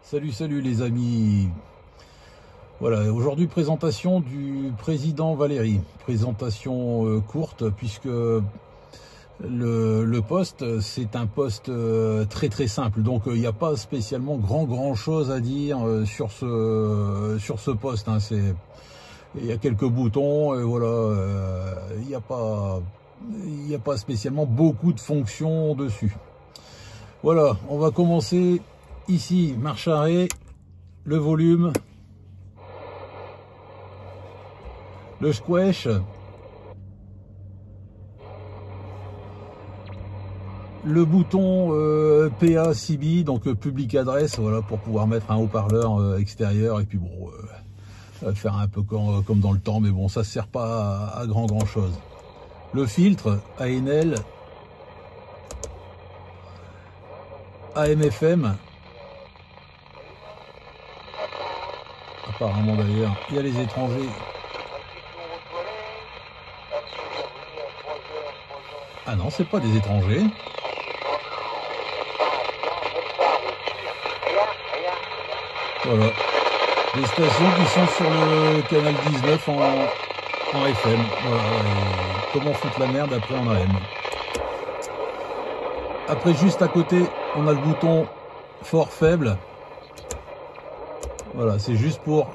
Salut les amis. Voilà, aujourd'hui présentation du président Valéry. Présentation courte puisque le poste c'est un poste très simple. Donc il n'y a pas spécialement grand chose à dire sur ce poste. Hein. Il y a quelques boutons et voilà. Il n'y a pas spécialement beaucoup de fonctions dessus. Voilà, on va commencer ici, marche arrêt, le volume, le squash, le bouton PA CB, donc public adresse, voilà, pour pouvoir mettre un haut-parleur extérieur et puis bon, faire un peu comme dans le temps, mais bon, ça ne sert pas à grand chose. Le filtre ANL, AM/FM. Apparemment d'ailleurs, il y a les étrangers. Ah non, c'est pas des étrangers. Voilà. Des stations qui sont sur le canal 19 en FM. Voilà. Et comment foutre la merde après en AM. Après, juste à côté, on a le bouton fort-faible. Voilà, c'est juste pour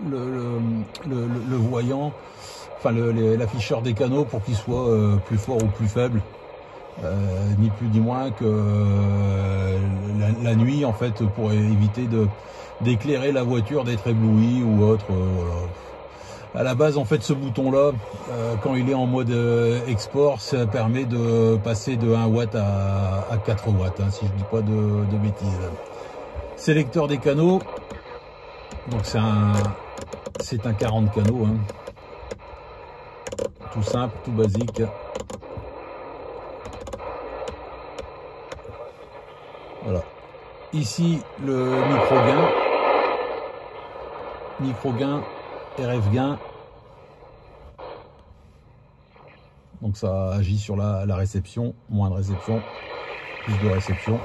le voyant, enfin l'afficheur des canaux pour qu'il soit plus fort ou plus faible, ni plus ni moins que la nuit en fait, pour éviter d'éclairer la voiture, d'être ébloui ou autre. Voilà. À la base en fait ce bouton là, quand il est en mode export, ça permet de passer de 1 watt à 4 watts, hein, si je dis pas de bêtises. Sélecteur des canaux, donc c'est un 40 canaux, hein. Tout simple, tout basique. Voilà. Ici le micro-gain, RF gain. Donc ça agit sur la réception, moins de réception, plus de réception.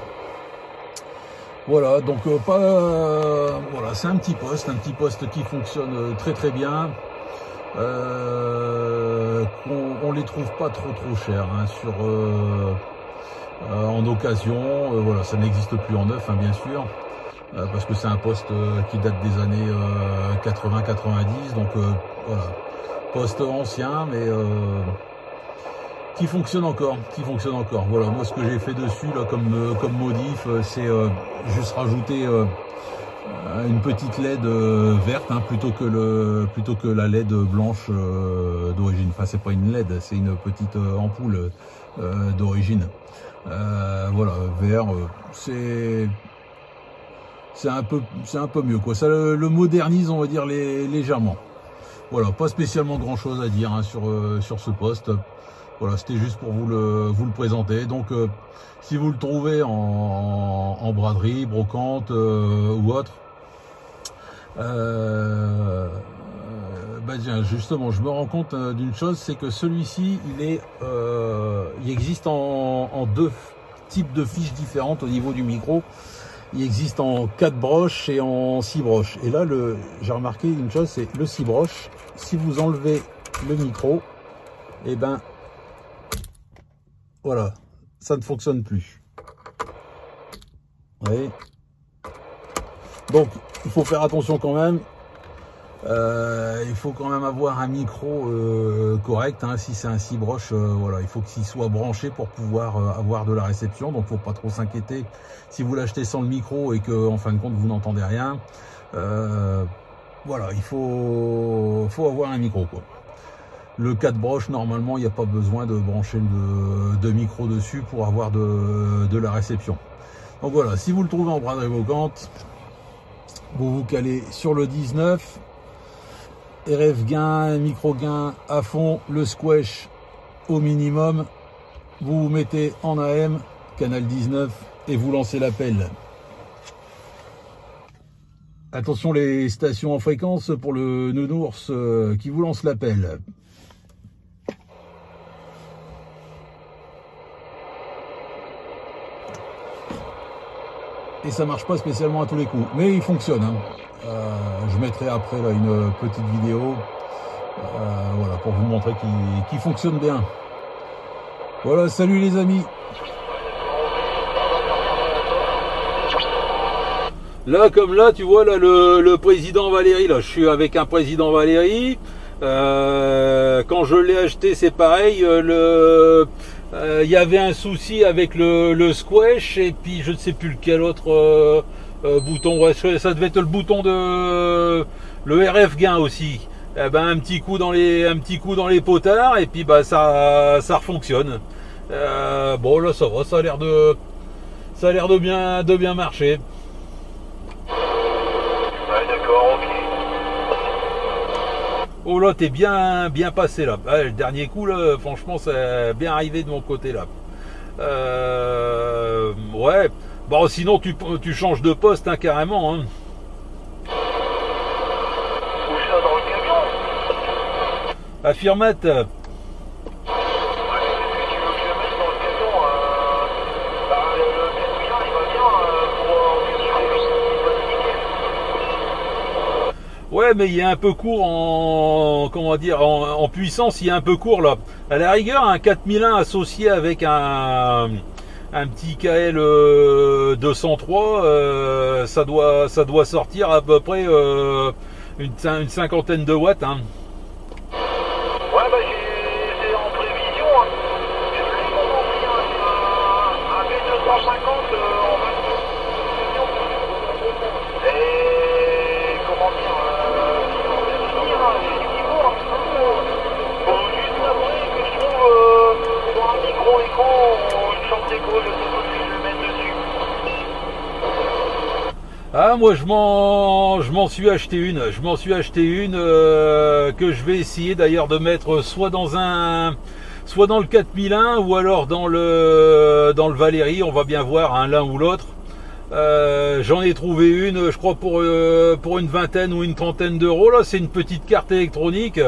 Voilà, donc voilà, c'est un petit poste qui fonctionne très bien. On les trouve pas trop chers, hein, en occasion. Voilà, ça n'existe plus en neuf, hein, bien sûr, parce que c'est un poste qui date des années 80-90, donc voilà, poste ancien, mais qui fonctionne encore. Voilà, moi ce que j'ai fait dessus là comme modif, c'est juste rajouter une petite LED verte, hein, plutôt que la LED blanche d'origine. Enfin, c'est pas une LED, c'est une petite ampoule d'origine. Voilà, vert, c'est un peu mieux, quoi. Ça le modernise, on va dire, légèrement. Voilà, pas spécialement grand chose à dire, hein, sur ce poste. Voilà, c'était juste pour vous le présenter. Donc, si vous le trouvez en braderie, brocante ou autre, tiens, justement, je me rends compte d'une chose, c'est que celui-ci, il existe en deux types de fiches différentes au niveau du micro. Il existe en 4 broches et en 6 broches. Et là, j'ai remarqué une chose, c'est le 6 broches. Si vous enlevez le micro, et ben voilà, ça ne fonctionne plus. Vous voyez ? Donc, il faut faire attention quand même. Il faut quand même avoir un micro correct, hein. Si c'est un 6 broches, voilà, il faut qu'il soit branché pour pouvoir avoir de la réception. Donc, faut pas trop s'inquiéter si vous l'achetez sans le micro et que, en fin de compte, vous n'entendez rien. Voilà, il faut avoir un micro, quoi. Le 4 broches, normalement, il n'y a pas besoin de brancher de micro dessus pour avoir de la réception. Donc voilà, si vous le trouvez en braderie brocante, vous vous calez sur le 19, RF gain, micro gain à fond, le squash au minimum, vous vous mettez en AM, canal 19, et vous lancez l'appel. Attention les stations en fréquence pour le nounours qui vous lance l'appel. et ça marche pas spécialement à tous les coups, mais il fonctionne, hein. Je mettrai après là une petite vidéo, voilà, pour vous montrer qu'il fonctionne bien. Voilà, salut les amis. Là, comme là, tu vois, là, le président Valéry, là, je suis avec un président Valéry. Quand je l'ai acheté, c'est pareil. Il y avait un souci avec le squash, et puis je ne sais plus lequel autre bouton. Ouais, ça devait être le bouton de le RF gain aussi. Eh ben, un petit coup dans les potards, et puis bah ça fonctionne. Bon, là, ça va, ça a l'air de bien marcher. Oh là, t'es bien passé là. Ouais, le dernier coup là, franchement, c'est bien arrivé de mon côté là. Ouais. Bon, sinon tu changes de poste, hein, carrément. Hein. Où ça, dans le camion? Affirmate. Ouais, mais il est un peu court en, comment dire, en puissance, il est un peu court là. À la rigueur, un 4001 associé avec un petit KL 203, ça doit sortir à peu près une cinquantaine de watts. Hein. Ouais, bah j'ai en prévision, hein. J'ai pris un B250 en 20. Et comment dire, faut juste avouer que je trouve pour un micro écran ou une chambre d'écho, je sais pas ce que je vais mettre dessus. Ah, moi je m'en suis acheté une. Je m'en suis acheté une que je vais essayer d'ailleurs de mettre soit dans le 4001 ou alors dans le Valéry. On va bien voir, hein, l'un ou l'autre. J'en ai trouvé une, je crois pour une vingtaine ou une trentaine d'euros. Là, c'est une petite carte électronique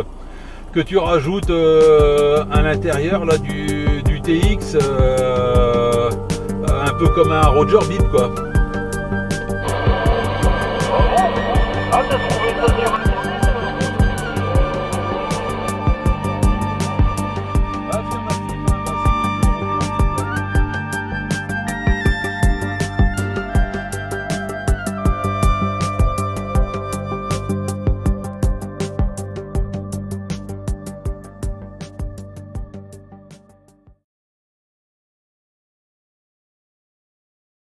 que tu rajoutes à l'intérieur là du TX, un peu comme un Roger Bip, quoi.